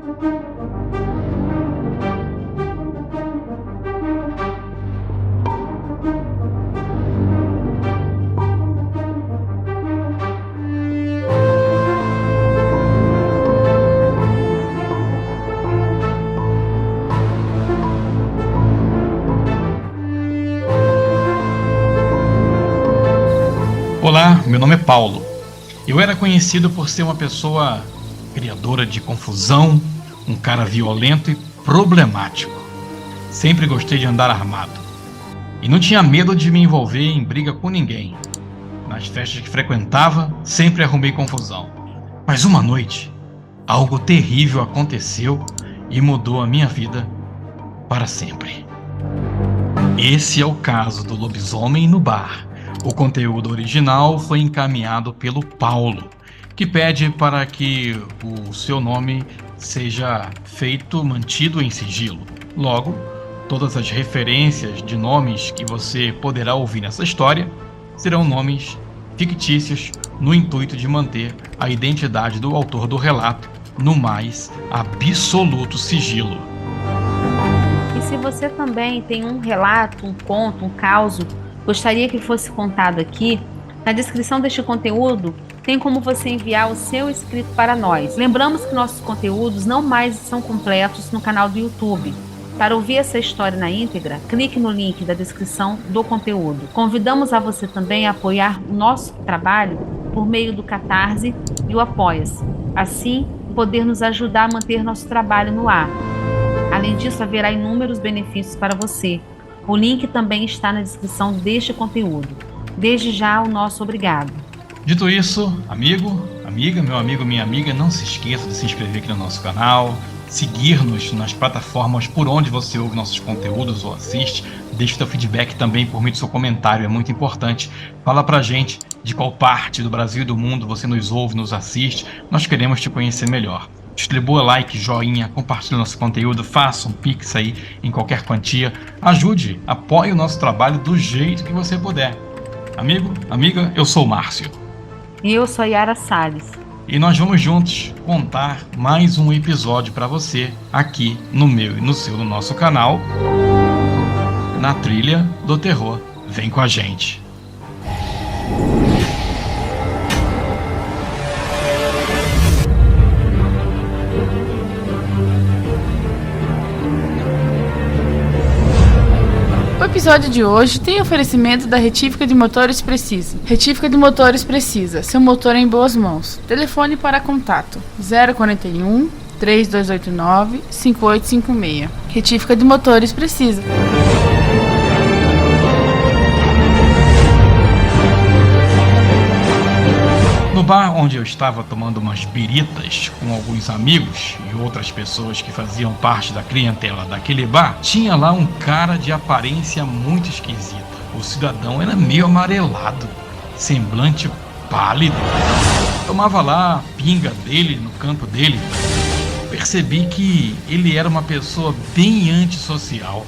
Olá, meu nome é Paulo. Eu era conhecido por ser uma pessoa criadora de confusão, um cara violento e problemático. Sempre gostei de andar armado. E não tinha medo de me envolver em briga com ninguém. Nas festas que frequentava, sempre arrumei confusão. Mas uma noite, algo terrível aconteceu e mudou a minha vida para sempre. Esse é o caso do lobisomem no bar. O conteúdo original foi encaminhado pelo Paulo, que pede para que o seu nome seja mantido em sigilo. Logo, todas as referências de nomes que você poderá ouvir nessa história serão nomes fictícios no intuito de manter a identidade do autor do relato no mais absoluto sigilo. E se você também tem um relato, um conto, um caos, gostaria que fosse contado aqui, na descrição deste conteúdo tem como você enviar o seu escrito para nós. Lembramos que nossos conteúdos não mais são completos no canal do YouTube. Para ouvir essa história na íntegra, clique no link da descrição do conteúdo. Convidamos a você também a apoiar o nosso trabalho por meio do Catarse e o Apoia-se. Assim, poder nos ajudar a manter nosso trabalho no ar. Além disso, haverá inúmeros benefícios para você. O link também está na descrição deste conteúdo. Desde já, o nosso obrigado. Dito isso, amigo, amiga, meu amigo, minha amiga, não se esqueça de se inscrever aqui no nosso canal, seguir-nos nas plataformas por onde você ouve nossos conteúdos ou assiste. Deixe seu feedback também por meio do seu comentário, é muito importante. Fala pra gente de qual parte do Brasil e do mundo você nos ouve, nos assiste. Nós queremos te conhecer melhor. Distribua like, joinha, compartilhe nosso conteúdo, faça um pix aí em qualquer quantia. Ajude, apoie o nosso trabalho do jeito que você puder. Amigo, amiga, eu sou o Márcio. E eu sou a Yara Salles. E nós vamos juntos contar mais um episódio para você aqui no meu e no seu, no nosso canal, na Trilha do Terror. Vem com a gente. O episódio de hoje tem oferecimento da Retífica de Motores Precisa. Retífica de Motores Precisa, seu motor em boas mãos. Telefone para contato 041 3289 5856. Retífica de Motores Precisa. No bar onde eu estava tomando umas biritas com alguns amigos e outras pessoas que faziam parte da clientela daquele bar, tinha lá um cara de aparência muito esquisita. O cidadão era meio amarelado, semblante pálido. Tomava lá a pinga dele no canto dele. Percebi que ele era uma pessoa bem antissocial.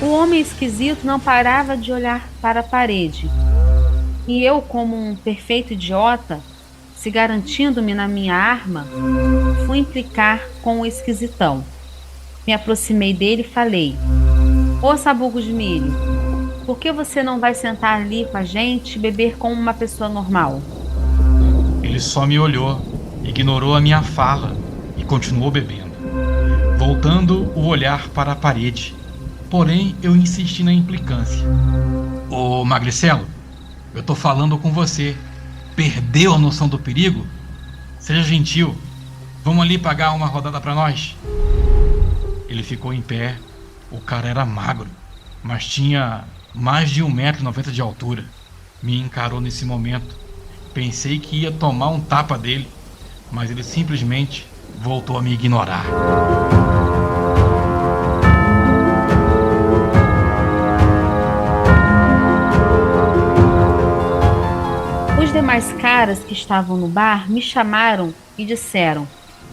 O homem esquisito não parava de olhar para a parede. E eu, como um perfeito idiota, se garantindo-me na minha arma, fui implicar com o esquisitão. Me aproximei dele e falei: "Ô sabugo de milho, por que você não vai sentar ali com a gente e beber como uma pessoa normal?" Ele só me olhou, ignorou a minha fala e continuou bebendo, voltando o olhar para a parede. Porém, eu insisti na implicância. "Ô Magricelo, eu tô falando com você. Perdeu a noção do perigo? Seja gentil. Vamos ali pagar uma rodada pra nós." Ele ficou em pé. O cara era magro, mas tinha mais de 1,90 m de altura. Me encarou nesse momento. Pensei que ia tomar um tapa dele, mas ele simplesmente voltou a me ignorar. Os demais caras que estavam no bar me chamaram e disseram: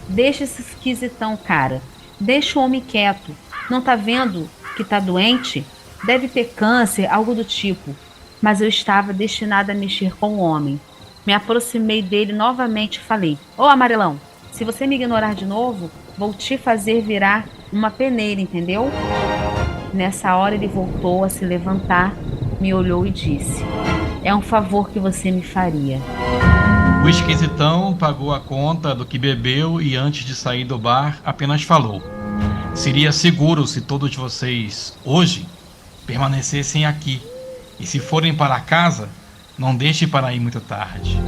"Deixa esse esquisitão, cara. Deixa o homem quieto. Não tá vendo que tá doente? Deve ter câncer, algo do tipo." Mas eu estava destinada a mexer com o homem. Me aproximei dele novamente e falei: "Ô amarelão, Se você me ignorar de novo, vou te fazer virar uma peneira, entendeu? Nessa hora ele voltou a se levantar, me olhou e disse: é um favor que você me faria. O esquisitão pagou a conta do que bebeu e antes de sair do bar apenas falou: seria seguro se todos vocês, hoje, permanecessem aqui. E se forem para casa, não deixe para ir muito tarde.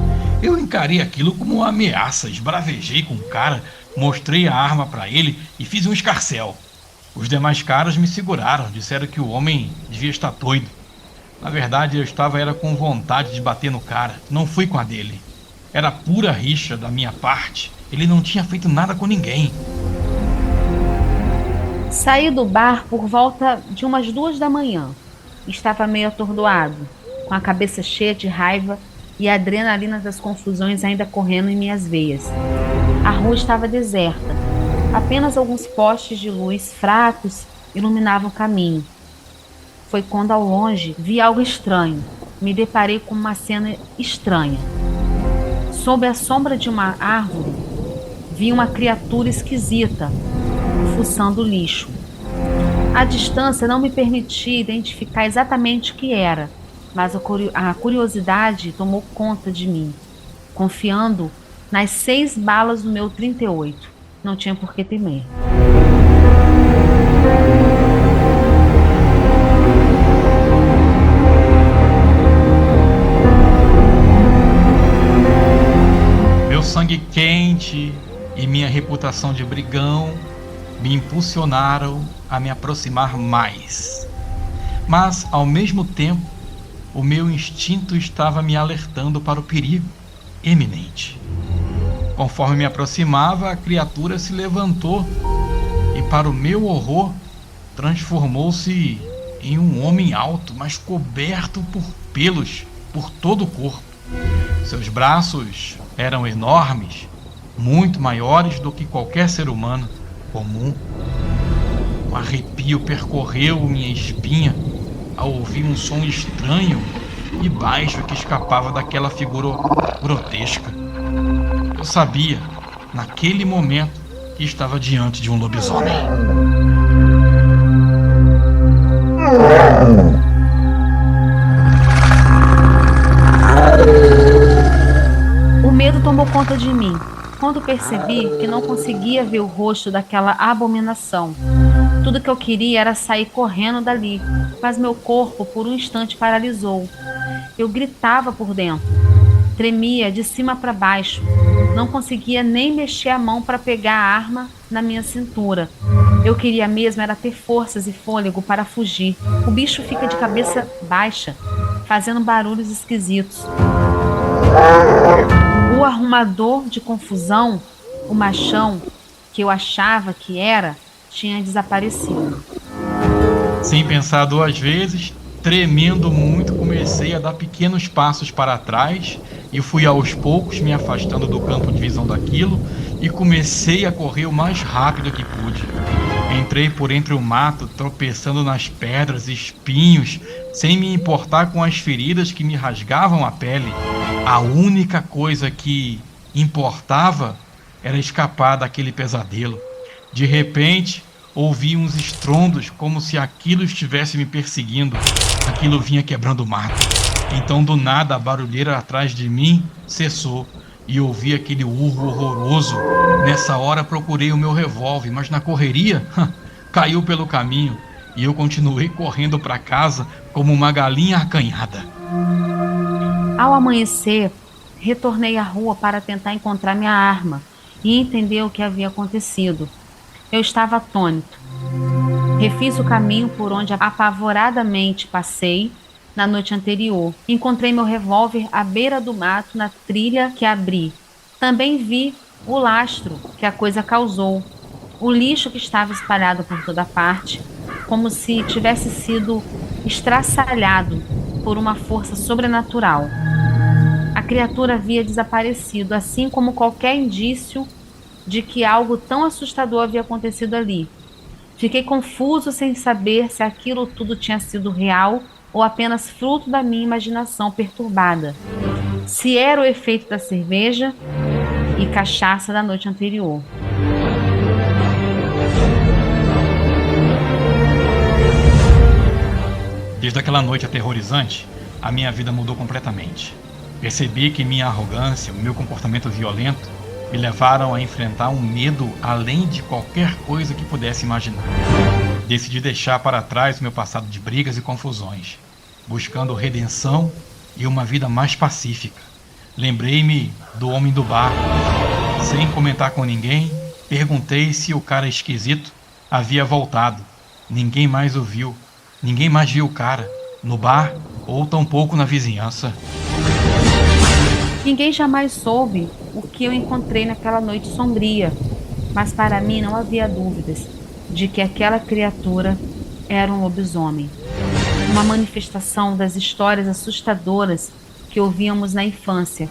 Eu encarei aquilo como uma ameaça, esbravejei com o cara, mostrei a arma para ele e fiz um escarcéu. Os demais caras me seguraram, disseram que o homem devia estar doido. Na verdade, eu estava com vontade de bater no cara, não fui com a dele. Era pura rixa da minha parte, ele não tinha feito nada com ninguém. Saí do bar por volta de umas 2 da manhã. Estava meio atordoado, com a cabeça cheia de raiva e a adrenalina das confusões ainda correndo em minhas veias. A rua estava deserta. Apenas alguns postes de luz fracos iluminavam o caminho. Foi quando ao longe vi algo estranho. Me deparei com uma cena estranha. Sob a sombra de uma árvore, vi uma criatura esquisita, fuçando lixo. A distância não me permitia identificar exatamente o que era, mas a curiosidade tomou conta de mim, confiando nas 6 balas do meu 38. Não tinha por que temer. Meu sangue quente e minha reputação de brigão me impulsionaram a me aproximar mais. Mas, ao mesmo tempo, o meu instinto estava me alertando para o perigo eminente. Conforme me aproximava, a criatura se levantou e, para o meu horror, transformou-se em um homem alto, mas coberto por pelos por todo o corpo. Seus braços eram enormes, muito maiores do que qualquer ser humano comum. Um arrepio percorreu minha espinha ao ouvir um som estranho e baixo que escapava daquela figura grotesca. Eu sabia, naquele momento, que estava diante de um lobisomem. O medo tomou conta de mim, quando percebi que não conseguia ver o rosto daquela abominação. Tudo que eu queria era sair correndo dali, mas meu corpo por um instante paralisou. Eu gritava por dentro, tremia de cima para baixo, não conseguia nem mexer a mão para pegar a arma na minha cintura. Eu queria mesmo era ter forças e fôlego para fugir. O bicho fica de cabeça baixa, fazendo barulhos esquisitos. O arrumador de confusão, o machão que eu achava que era, tinha desaparecido. Sem pensar 2 vezes, tremendo muito, comecei a dar pequenos passos para trás e fui aos poucos me afastando do campo de visão daquilo e comecei a correr o mais rápido que pude. Entrei por entre o mato, tropeçando nas pedras e espinhos, sem me importar com as feridas que me rasgavam a pele. A única coisa que importava era escapar daquele pesadelo. De repente, ouvi uns estrondos como se aquilo estivesse me perseguindo. Aquilo vinha quebrando o mato. Então, do nada, a barulheira atrás de mim cessou e ouvi aquele urro horroroso. Nessa hora, procurei o meu revólver, mas na correria, caiu pelo caminho e eu continuei correndo para casa como uma galinha acanhada. Ao amanhecer, retornei à rua para tentar encontrar minha arma e entender o que havia acontecido. Eu estava atônito. Refiz o caminho por onde apavoradamente passei na noite anterior. Encontrei meu revólver à beira do mato na trilha que abri. Também vi o lastro que a coisa causou, o lixo que estava espalhado por toda parte, como se tivesse sido estraçalhado por uma força sobrenatural. A criatura havia desaparecido, assim como qualquer indício de que algo tão assustador havia acontecido ali. Fiquei confuso sem saber se aquilo tudo tinha sido real ou apenas fruto da minha imaginação perturbada. Se era o efeito da cerveja e cachaça da noite anterior. Desde aquela noite aterrorizante, a minha vida mudou completamente. Percebi que minha arrogância, o meu comportamento violento, me levaram a enfrentar um medo além de qualquer coisa que pudesse imaginar. Decidi deixar para trás o meu passado de brigas e confusões, buscando redenção e uma vida mais pacífica. Lembrei-me do homem do bar. Sem comentar com ninguém, perguntei se o cara esquisito havia voltado. Ninguém mais o viu. Ninguém mais viu o cara no bar ou tampouco na vizinhança. Ninguém jamais soube o que eu encontrei naquela noite sombria, mas para mim não havia dúvidas de que aquela criatura era um lobisomem. Uma manifestação das histórias assustadoras que ouvíamos na infância.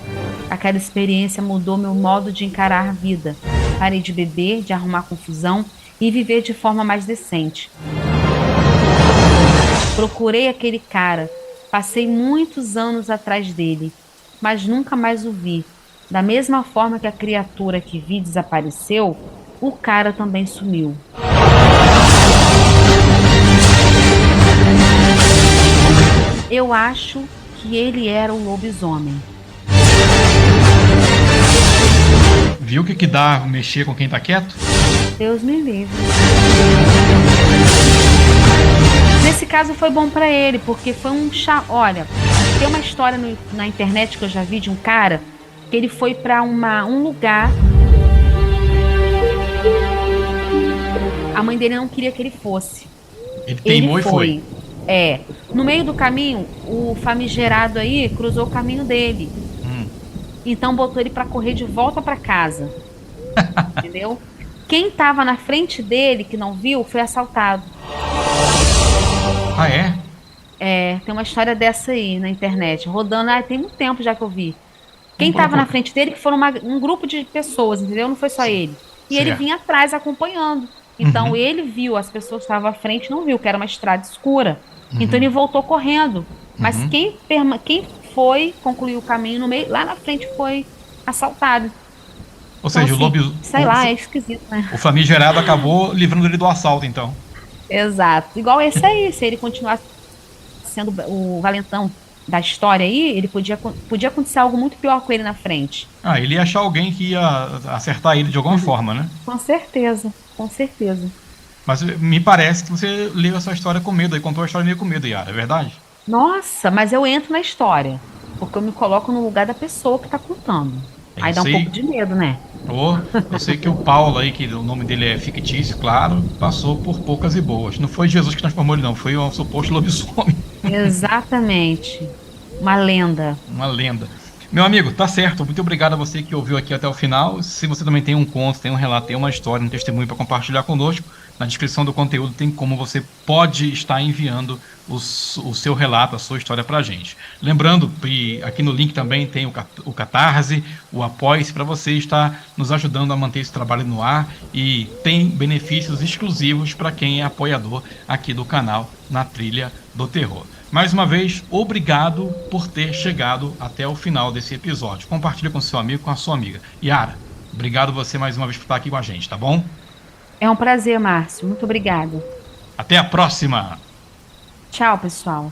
Aquela experiência mudou meu modo de encarar a vida. Parei de beber, de arrumar confusão e viver de forma mais decente. Procurei aquele cara, passei muitos anos atrás dele, mas nunca mais o vi. Da mesma forma que a criatura que vi desapareceu, o cara também sumiu. Eu acho que ele era o lobisomem. Viu o que dá mexer com quem tá quieto? Deus me livre. Nesse caso foi bom pra ele, porque foi um Olha, tem uma história na internet que eu já vi de um cara que ele foi pra um lugar. A mãe dele não queria que ele fosse. Ele teimou e foi. É. No meio do caminho, o famigerado aí cruzou o caminho dele. Então botou ele pra correr de volta pra casa. Entendeu? Quem tava na frente dele, que não viu, foi assaltado. Ah, é? É, tem uma história dessa aí na internet, rodando, tem muito tempo já que eu vi. Quem tava na frente dele, que foram um grupo de pessoas, entendeu? Não foi só ele. E ele vinha atrás acompanhando. Então ele viu, as pessoas que estavam à frente não viu, que era uma estrada escura. Então ele voltou correndo. Mas quem foi, concluiu o caminho no meio, lá na frente foi assaltado. Ou seja, então, o lobisomem. Sei lá, é esquisito, né? O famigerado acabou livrando ele do assalto, então. Exato. Igual esse aí, se ele continuasse sendo o valentão da história aí, ele podia acontecer algo muito pior com ele na frente. Ah, ele ia achar alguém que ia acertar ele de alguma forma, né? Com certeza, com certeza. Mas me parece que você leu essa história com medo, e contou a história meio com medo, Yara, é verdade? Nossa, mas eu entro na história, porque eu me coloco no lugar da pessoa que tá contando. Aí dá um pouco de medo, né? Eu sei que o Paulo aí, que o nome dele é fictício, claro, passou por poucas e boas. Não foi Jesus que transformou ele, não, foi um suposto lobisomem. Exatamente. Uma lenda. Uma lenda. Meu amigo, tá certo. Muito obrigado a você que ouviu aqui até o final. Se você também tem um conto, tem um relato, tem uma história, um testemunho para compartilhar conosco, na descrição do conteúdo tem como você pode estar enviando o seu relato, a sua história para a gente. Lembrando que aqui no link também tem o Catarse, o Apoie-se, para você estar nos ajudando a manter esse trabalho no ar, e tem benefícios exclusivos para quem é apoiador aqui do canal Na Trilha do Terror. Mais uma vez, obrigado por ter chegado até o final desse episódio. Compartilhe com seu amigo, com a sua amiga. Yara, obrigado você mais uma vez por estar aqui com a gente, tá bom? É um prazer, Márcio. Muito obrigada. Até a próxima! Tchau, pessoal.